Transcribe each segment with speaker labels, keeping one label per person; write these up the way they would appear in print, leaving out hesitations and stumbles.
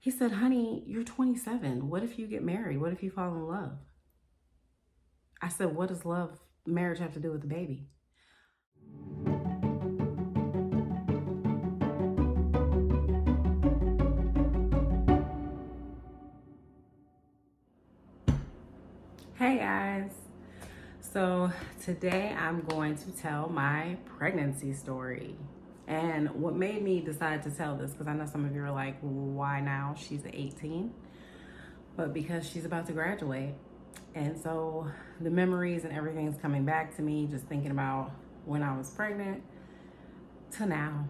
Speaker 1: He said, honey, you're 27. What if you get married? What if you fall in love? I said, what does marriage have to do with the baby? Hey guys. So today I'm going to tell my pregnancy story. And what made me decide to tell this, because I know some of you are like, why now? She's 18. But because she's about to graduate. And so the memories and everything's coming back to me, just thinking about when I was pregnant to now.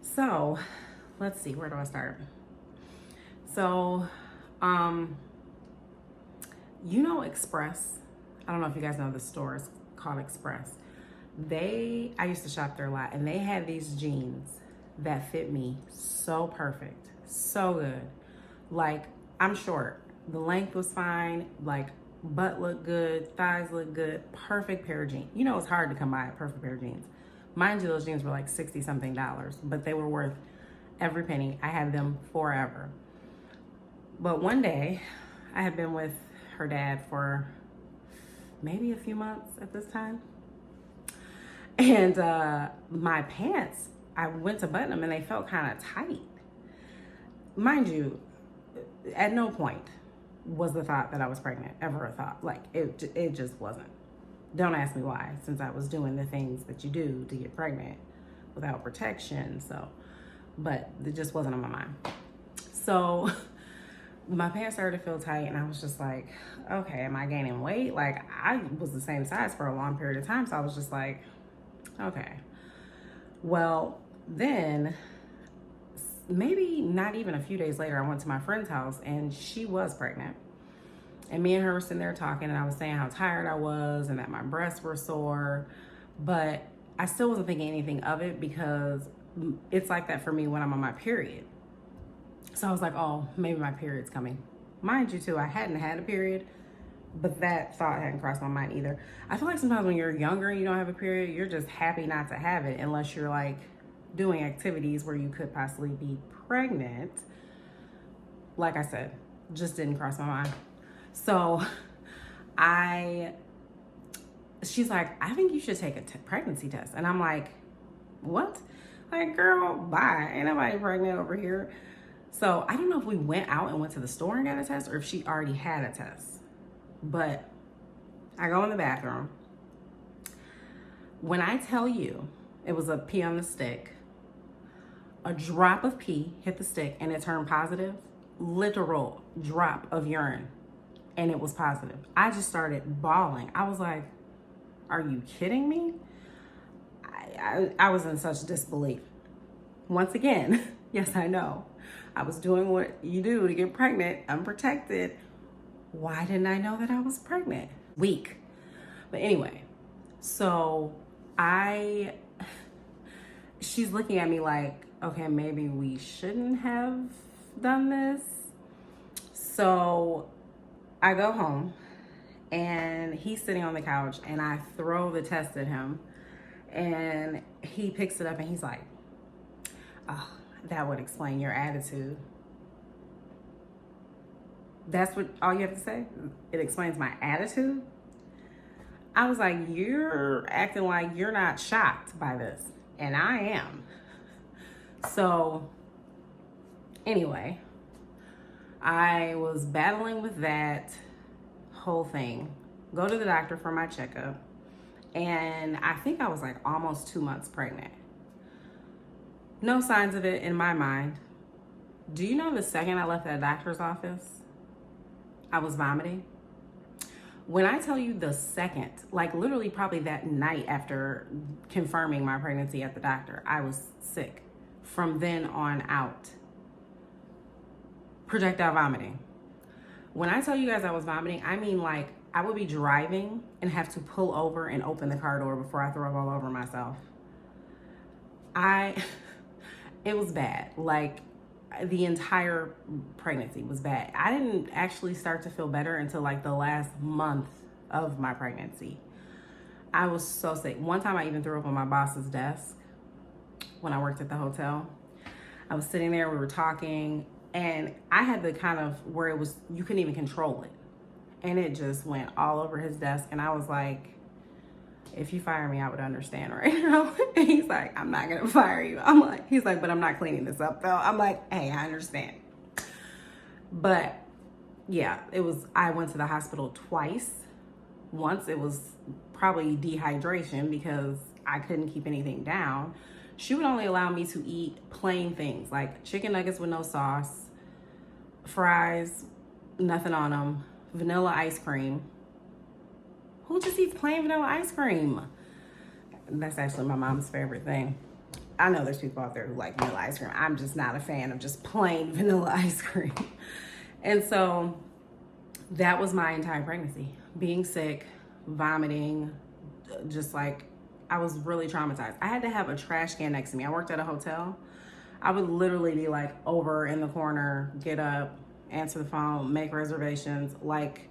Speaker 1: So let's see, where do I start? So, you know Express. I don't know if you guys know the store. It's called Express. I used to shop there a lot, and they had these jeans that fit me so perfect, so good. Like, I'm short. The length was fine. Like, butt looked good, thighs looked good. Perfect pair of jeans. You know, it's hard to come by a perfect pair of jeans. Mind you, those jeans were like $60 something, but they were worth every penny. I had them forever. But one day, I had been with her dad for maybe a few months at this time. And my pants, I went to button them and they felt kind of tight. Mind you, at no point was the thought that I was pregnant ever a thought. Like, it just wasn't. Don't ask me why, since I was doing the things that you do to get pregnant without protection. But it just wasn't on my mind. So my pants started to feel tight, and I was just like, okay, am I gaining weight? Like, I was the same size for a long period of time, so I was just like, okay. Well, then maybe not even a few days later, I went to my friend's house, and she was pregnant. And me and her were sitting there talking, and I was saying how tired I was and that my breasts were sore, but I still wasn't thinking anything of it because it's like that for me when I'm on my period. So I was like, oh, maybe my period's coming. Mind you, too, I hadn't had a period, but that thought hadn't crossed my mind either. I feel like sometimes when you're younger and you don't have a period, you're just happy not to have it unless you're like doing activities where you could possibly be pregnant. Like I said, just didn't cross my mind. So she's like, I think you should take a pregnancy test. And I'm like, what? Like, girl, bye. Ain't nobody pregnant over here. So I don't know if we went out and went to the store and got a test or if she already had a test. But I go in the bathroom. When I tell you it was a pee on the stick, a drop of pee hit the stick and it turned positive, literal drop of urine, and it was positive. I just started bawling. I was like, are you kidding me? I was in such disbelief. Once again, yes, I know. I was doing what you do to get pregnant, unprotected. Why didn't I know that I was pregnant? Weak. But anyway, so she's looking at me like, okay, maybe we shouldn't have done this. So I go home and he's sitting on the couch and I throw the test at him and he picks it up and he's like, oh, that would explain your attitude. That's what all you have to say? It explains my attitude? I was like, you're acting like you're not shocked by this. And I am. So anyway, I was battling with that whole thing. Go to the doctor for my checkup. And I think I was like almost 2 months pregnant. No signs of it in my mind. Do you know the second I left that doctor's office, I was vomiting? When I tell you the second, like literally probably that night after confirming my pregnancy at the doctor, I was sick. From then on out, projectile vomiting. When I tell you guys I was vomiting, I mean like I would be driving and have to pull over and open the car door before I throw up all over myself. It was bad. Like the entire pregnancy was bad. I didn't actually start to feel better until like the last month of my pregnancy. I was so sick. One time I even threw up on my boss's desk when I worked at the hotel. I was sitting there, we were talking, And I had the kind of where it was, you couldn't even control it. And it just went all over his desk. And I was like, if you fire me, I would understand right now. And he's like, I'm not going to fire you. He's like, but I'm not cleaning this up though. I'm like, hey, I understand. But yeah, I went to the hospital twice. Once it was probably dehydration because I couldn't keep anything down. She would only allow me to eat plain things like chicken nuggets with no sauce, fries, nothing on them, vanilla ice cream. Who just eats plain vanilla ice cream? That's actually my mom's favorite thing. I know there's people out there who like vanilla ice cream. I'm just not a fan of just plain vanilla ice cream. And so that was my entire pregnancy. Being sick, vomiting, just like, I was really traumatized. I had to have a trash can next to me. I worked at a hotel. I would literally be like over in the corner, get up, answer the phone, make reservations. Like,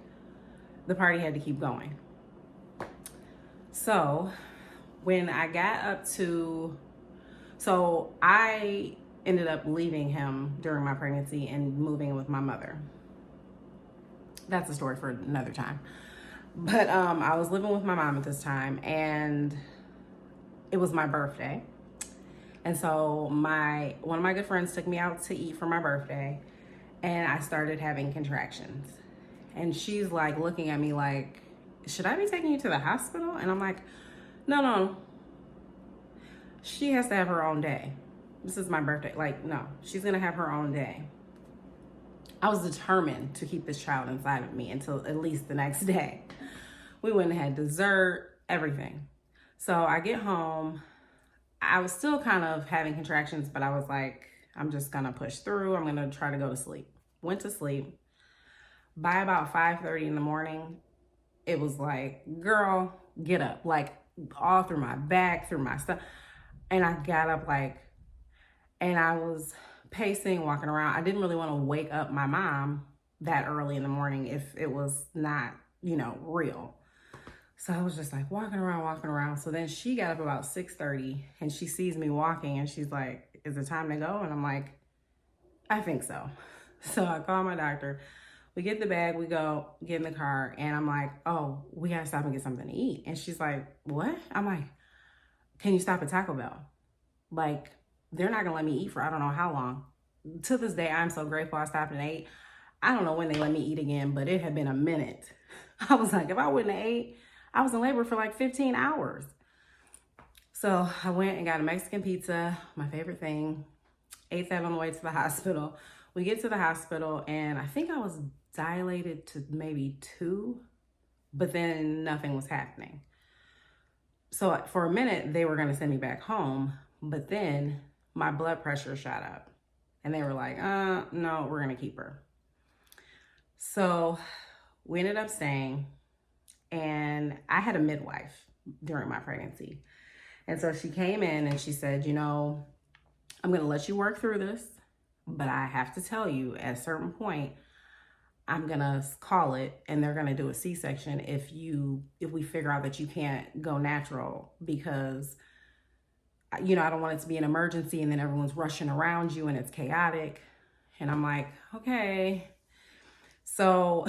Speaker 1: the party had to keep going. So when I got up to, so I ended up leaving him during my pregnancy and moving in with my mother. That's a story for another time. But I was living with my mom at this time, and it was my birthday. And so one of my good friends took me out to eat for my birthday, and I started having contractions. And she's like looking at me like, should I be taking you to the hospital? And I'm like, no. She has to have her own day. This is my birthday. Like, no, she's gonna have her own day. I was determined to keep this child inside of me until at least the next day. We went and had dessert, everything. So I get home. I was still kind of having contractions, but I was like, I'm just gonna push through. I'm gonna try to go to sleep. Went to sleep. By about 5:30 in the morning, it was like, girl, get up. Like, all through my back, through my stuff. And I got up and I was pacing, walking around. I didn't really want to wake up my mom that early in the morning if it was not, real. So I was just like walking around. So then she got up about 6:30 and she sees me walking and she's like, is it time to go? And I'm like, I think so. So I call my doctor. We get the bag, we go get in the car, and I'm like, oh, we gotta stop and get something to eat. And she's like, what? I'm like, can you stop at Taco Bell? Like, they're not gonna let me eat for I don't know how long. To this day, I'm so grateful I stopped and ate. I don't know when they let me eat again, but it had been a minute. I was like, if I wouldn't have ate, I was in labor for like 15 hours. So I went and got a Mexican pizza, my favorite thing, ate that on the way to the hospital. We get to the hospital and I think I was dilated to maybe 2, but then nothing was happening. So for a minute, they were gonna send me back home, but then my blood pressure shot up and they were like, no, we're gonna keep her. So we ended up staying, and I had a midwife during my pregnancy. And so she came in and she said, I'm gonna let you work through this, but I have to tell you at a certain point, I'm gonna call it and they're gonna do a C-section if we figure out that you can't go natural, because I don't want it to be an emergency and then everyone's rushing around you and it's chaotic. And I'm like, okay. So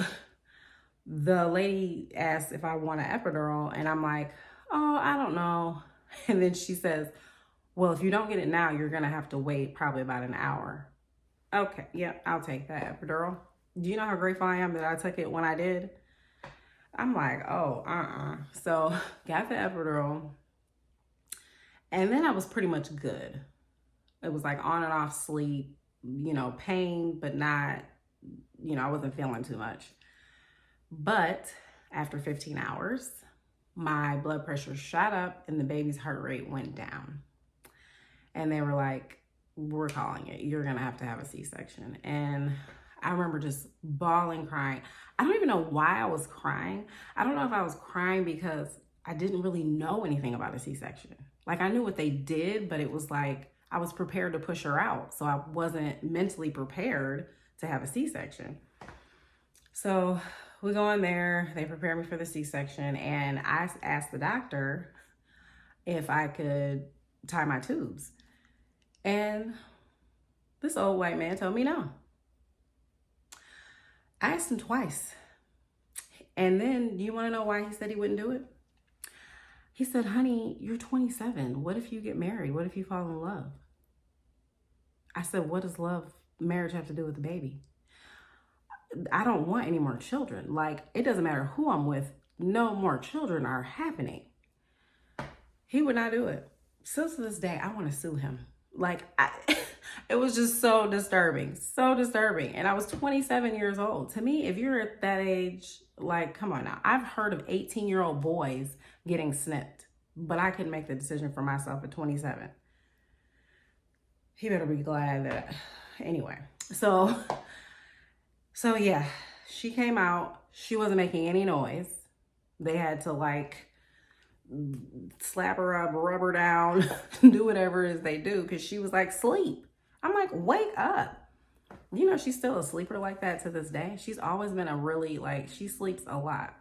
Speaker 1: the lady asked if I want an epidural and I'm like, oh, I don't know. And then she says, well, if you don't get it now, you're gonna have to wait probably about an hour. Okay, yeah, I'll take that epidural. Do you know how grateful I am that I took it when I did? I'm like, oh, So got the epidural. And then I was pretty much good. It was like on and off sleep, pain, but not, I wasn't feeling too much. But after 15 hours, my blood pressure shot up and the baby's heart rate went down. And they were like, we're calling it. You're gonna have to have a C-section. And I remember just bawling, crying. I don't even know why I was crying. I don't know if I was crying because I didn't really know anything about a C-section. Like, I knew what they did, but it was like I was prepared to push her out. So I wasn't mentally prepared to have a C-section. So we go in there, they prepare me for the C-section, and I asked the doctor if I could tie my tubes. And this old white man told me no. I asked him twice. And then, you want to know why he said he wouldn't do it? He said, honey, you're 27. What if you get married? What if you fall in love? I said, what does marriage have to do with the baby? I don't want any more children. Like, it doesn't matter who I'm with. No more children are happening. He would not do it. Still to this day, I want to sue him. Like, it was just so disturbing. So disturbing. And I was 27 years old. To me, if you're at that age, like, come on now. I've heard of 18-year-old boys getting snipped, but I couldn't make the decision for myself at 27. He better be glad that, anyway. So yeah, she came out. She wasn't making any noise. They had to like slap her up, rub her down, do whatever it is they do, because she was like, sleep. I'm like, wake up. You know, she's still a sleeper like that to this day. She's always been a really, like, she sleeps a lot.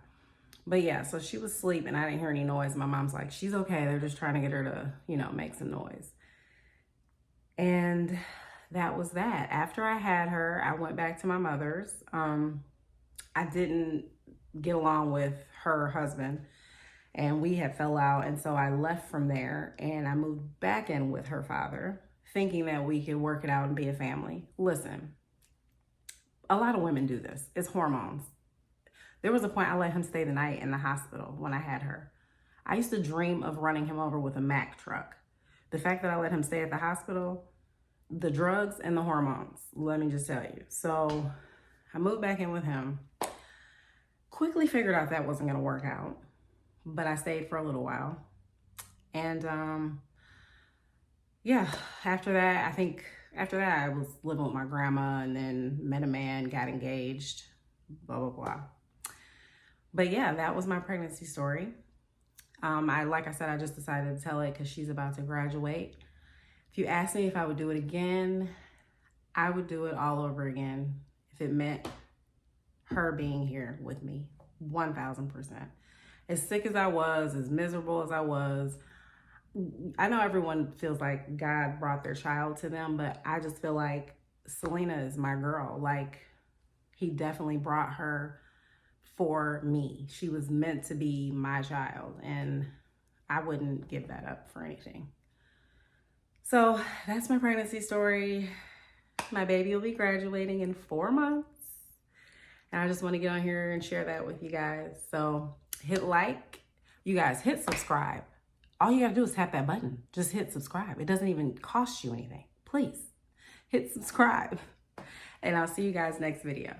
Speaker 1: But yeah, so she was asleep and I didn't hear any noise. My mom's like, she's okay. They're just trying to get her to, you know, make some noise. And that was that. After I had her, I went back to my mother's. I didn't get along with her husband and we had fell out. And so I left from there and I moved back in with her father, thinking that we could work it out and be a family. Listen, a lot of women do this. It's hormones. There was a point I let him stay the night in the hospital when I had her. I used to dream of running him over with a Mack truck. The fact that I let him stay at the hospital, the drugs and the hormones, let me just tell you. So I moved back in with him. Quickly figured out that wasn't going to work out, but I stayed for a little while. And yeah, after that, I was living with my grandma and then met a man, got engaged, blah, blah, blah. But yeah, that was my pregnancy story. Like I said, I just decided to tell it because she's about to graduate. If you ask me if I would do it again, I would do it all over again if it meant her being here with me, 1000%. As sick as I was, as miserable as I was, I know everyone feels like God brought their child to them, but I just feel like Selena is my girl. Like, he definitely brought her for me. She was meant to be my child, and I wouldn't give that up for anything. So that's my pregnancy story. My baby will be graduating in 4 months. And I just want to get on here and share that with you guys. So hit like. You guys, hit subscribe. All you got to do is tap that button. Just hit subscribe. It doesn't even cost you anything. Please hit subscribe. And I'll see you guys next video.